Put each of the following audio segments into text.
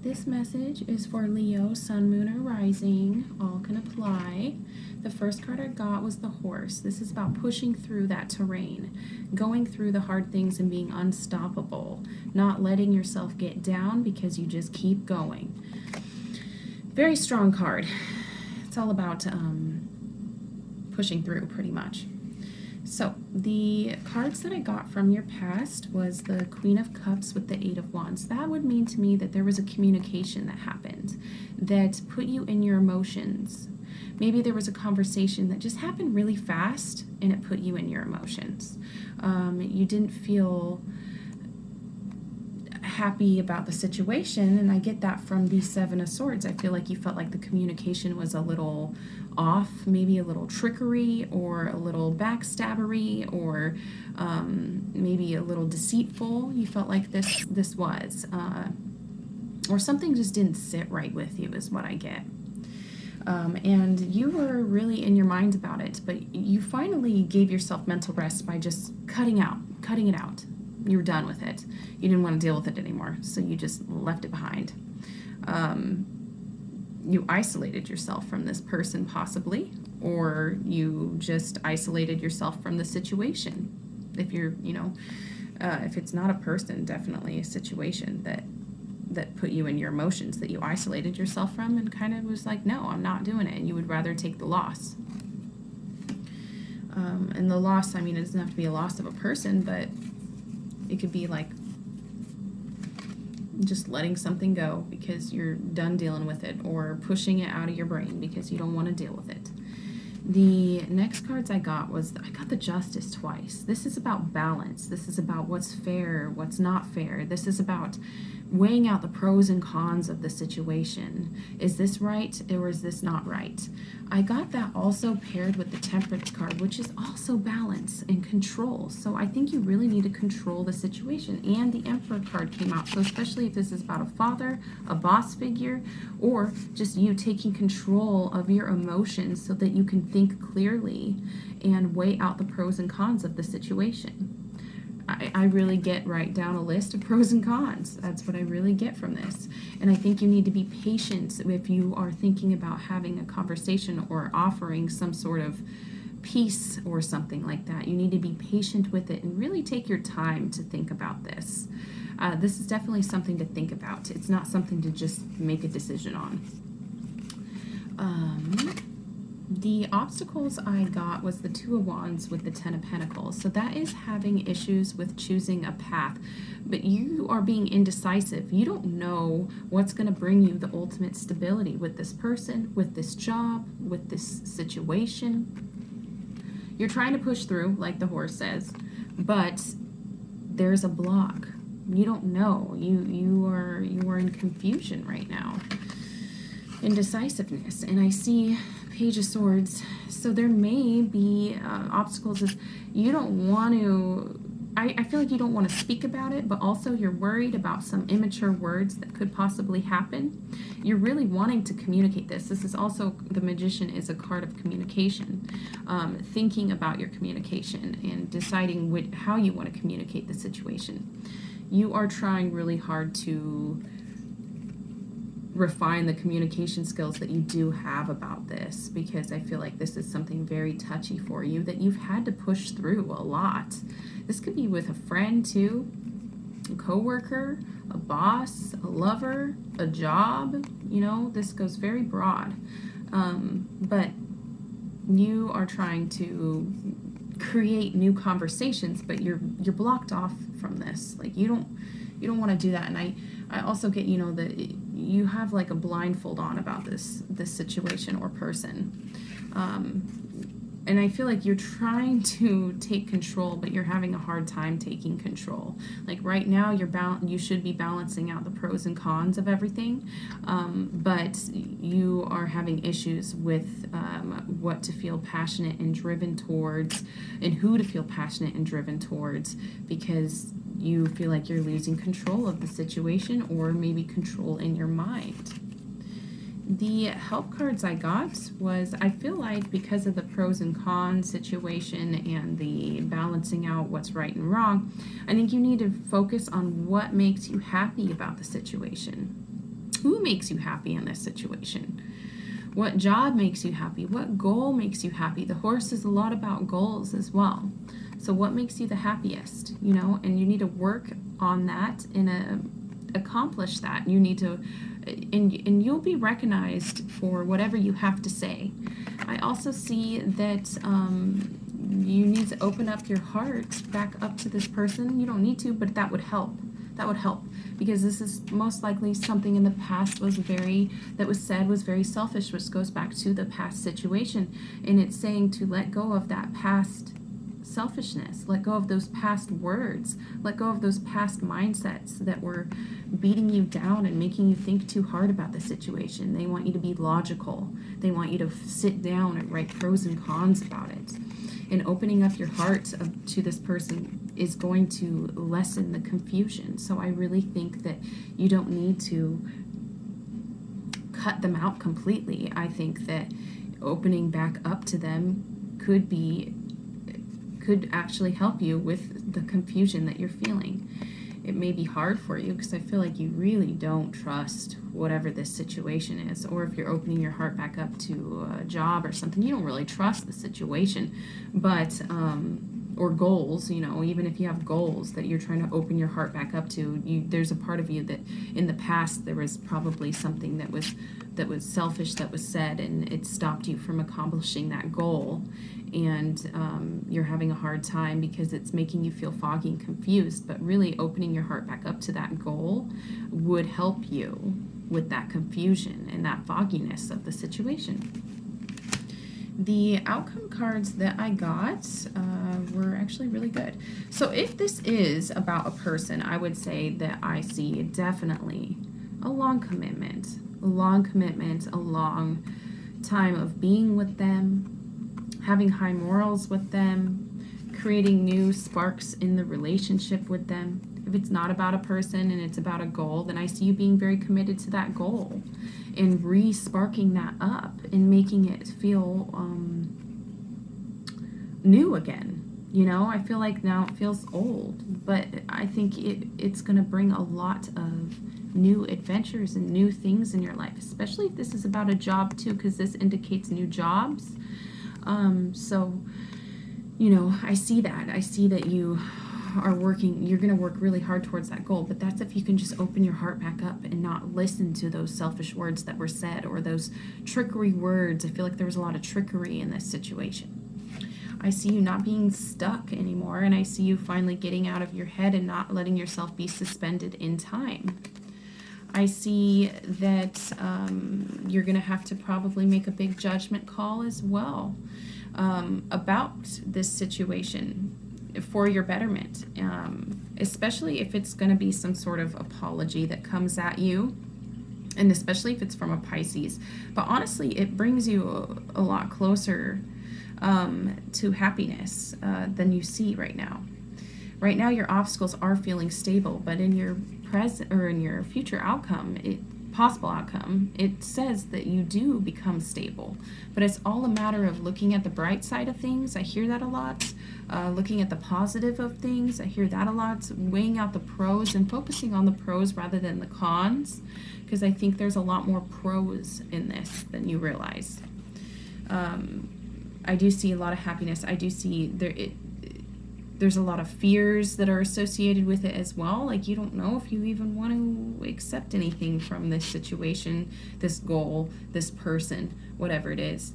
This message is for Leo, Sun, Moon, or Rising. All can apply. The first card I got was the Horse. This is about pushing through that terrain, going through the hard things and being unstoppable, not letting yourself get down because you just keep going. Very strong card. It's all about pushing through, pretty much. So, the cards that I got from your past was the Queen of Cups with the Eight of Wands. That would mean to me that there was a communication that happened that put you in your emotions. Maybe there was a conversation that just happened really fast and it put you in your emotions. You didn't feel happy about the situation, and I get that from the Seven of Swords. I feel like you felt like the communication was a little off, maybe a little trickery or a little backstabbery, or maybe a little deceitful. You felt like this was, or something just didn't sit right with you is what I get. And you were really in your mind about it, but you finally gave yourself mental rest by just cutting it out. You were done with it. You didn't want to deal with it anymore, so you just left it behind. You isolated yourself from this person, possibly, or you just isolated yourself from the situation. If you're, if it's not a person, definitely a situation that put you in your emotions, that you isolated yourself from and kind of was like, no, I'm not doing it, and you would rather take the loss. And the loss, it doesn't have to be a loss of a person, but it could be like just letting something go because you're done dealing with it, or pushing it out of your brain because you don't want to deal with it. The next cards I got the Justice twice. This is about balance. This is about what's fair, what's not fair. This is about weighing out the pros and cons of the situation. Is this right or is this not right? I got that also paired with the Temperance card, which is also balance and control. So I think you really need to control the situation. And the Emperor card came out. So especially if this is about a father, a boss figure, or just you taking control of your emotions so that you can think clearly and weigh out the pros and cons of the situation. I really get write down a list of pros and cons. That's what I really get from this. And I think you need to be patient if you are thinking about having a conversation or offering some sort of peace or something like that. You need to be patient with it and really take your time to think about this. This is definitely something to think about. It's not something to just make a decision on. The obstacles I got was the Two of Wands with the Ten of Pentacles. So that is having issues with choosing a path. But you are being indecisive. You don't know what's going to bring you the ultimate stability with this person, with this job, with this situation. You're trying to push through, like the Horse says, but there's a block. You don't know. You are in confusion right now. Indecisiveness. And I see Page of Swords. So there may be obstacles. You don't want to, I feel like you don't want to speak about it, but also you're worried about some immature words that could possibly happen. You're really wanting to communicate this. This is also, the Magician is a card of communication. Thinking about your communication and deciding how you want to communicate the situation. You are trying really hard to refine the communication skills that you do have about this, because I feel like this is something very touchy for you that you've had to push through a lot. This could be with a friend too, a coworker, a boss, a lover, a job. This goes very broad. But you are trying to create new conversations, but you're blocked off from this. Like you don't want to do that. And I also get, that you have like a blindfold on about this situation or person. And I feel like you're trying to take control, but you're having a hard time taking control. Like right now, you should be balancing out the pros and cons of everything, but you are having issues with what to feel passionate and driven towards, and who to feel passionate and driven towards, because you feel like you're losing control of the situation, or maybe control in your mind. The help cards I got was, I feel like because of the pros and cons situation and the balancing out what's right and wrong, I think you need to focus on what makes you happy about the situation. Who makes you happy in this situation? What job makes you happy? What goal makes you happy? The horse is a lot about goals as well. So what makes you the happiest, you know? And you need to work on that and accomplish that. You need to, and you'll be recognized for whatever you have to say. I also see that you need to open up your heart back up to this person. You don't need to, but that would help. That would help, because this is most likely something in the past that was said was very selfish, which goes back to the past situation. And it's saying to let go of that past selfishness, let go of those past words, let go of those past mindsets that were beating you down and making you think too hard about the situation. They want you to be logical. They want you to sit down and write pros and cons about it. And opening up your heart to this person is going to lessen the confusion. So I really think that you don't need to cut them out completely. I think that opening back up to them could actually help you with the confusion that you're feeling. It may be hard for you because I feel like you really don't trust whatever this situation is. Or if you're opening your heart back up to a job or something, you don't really trust the situation. But, or goals, you know, even if you have goals that you're trying to open your heart back up to, there's a part of you that in the past there was probably something that was selfish that was said, and it stopped you from accomplishing that goal. And you're having a hard time because it's making you feel foggy and confused. But really opening your heart back up to that goal would help you with that confusion and that fogginess of the situation. The outcome cards that I got were actually really good. So if this is about a person, I would say that I see definitely a long commitment, a long time of being with them, having high morals with them, creating new sparks in the relationship with them. If it's not about a person and it's about a goal, then I see you being very committed to that goal and re-sparking that up and making it feel new again. You know, I feel like now it feels old, but I think it's going to bring a lot of new adventures and new things in your life, especially if this is about a job too, because this indicates new jobs. So, you know, I see that you are working, you're going to work really hard towards that goal, but that's if you can just open your heart back up and not listen to those selfish words that were said or those trickery words. I feel like there was a lot of trickery in this situation. I see you not being stuck anymore, and I see you finally getting out of your head and not letting yourself be suspended in time. I see that you're going to have to probably make a big judgment call as well about this situation for your betterment, especially if it's going to be some sort of apology that comes at you, and especially if it's from a Pisces. But honestly, it brings you a lot closer to happiness than you see right now. Right now, your obstacles are feeling stable, but in your present or in your future outcome, possible outcome, it says that you do become stable. But it's all a matter of looking at the bright side of things. I hear that a lot. Looking at the positive of things. I hear that a lot. Weighing out the pros and focusing on the pros rather than the cons, because I think there's a lot more pros in this than you realize. I do see a lot of happiness. I do see there's a lot of fears that are associated with it as well. Like, you don't know if you even want to accept anything from this situation, this goal, this person, whatever it is.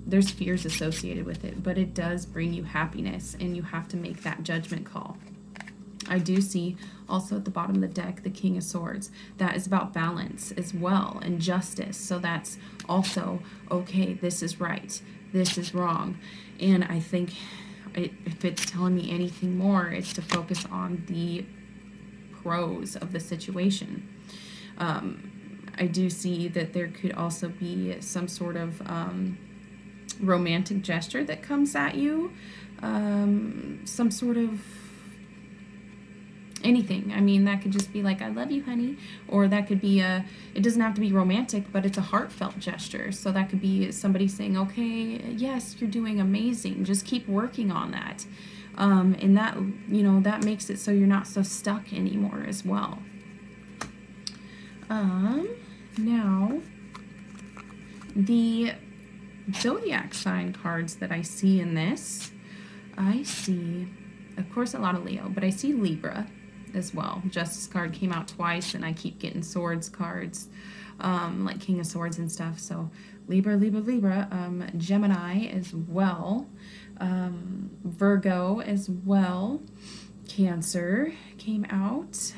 There's fears associated with it, but it does bring you happiness, and you have to make that judgment call. I do see also at the bottom of the deck the King of Swords. That is about balance as well and justice. So that's also, okay, this is right, this is wrong. And I think if it's telling me anything more, it's to focus on the pros of the situation. I do see that there could also be some sort of romantic gesture that comes at you, some sort of anything. I mean, that could just be like, I love you, honey. Or that could be it doesn't have to be romantic, but it's a heartfelt gesture. So that could be somebody saying, okay, yes, you're doing amazing. Just keep working on that. And that, you know, that makes it so you're not so stuck anymore as well. The zodiac sign cards that I see in this, I see, of course, a lot of Leo, but I see Libra as well. Justice card came out twice, and I keep getting swords cards, like King of Swords and stuff. So Libra, Libra, Libra, Gemini as well, Virgo as well, Cancer came out,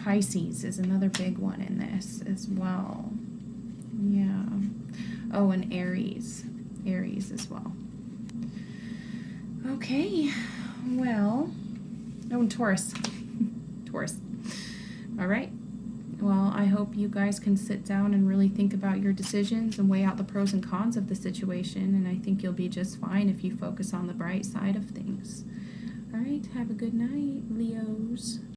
Pisces is another big one in this as well. Yeah. Oh, and Aries as well. Okay, well, oh, and Taurus. Taurus. All right. Well, I hope you guys can sit down and really think about your decisions and weigh out the pros and cons of the situation, and I think you'll be just fine if you focus on the bright side of things. All right, have a good night, Leos.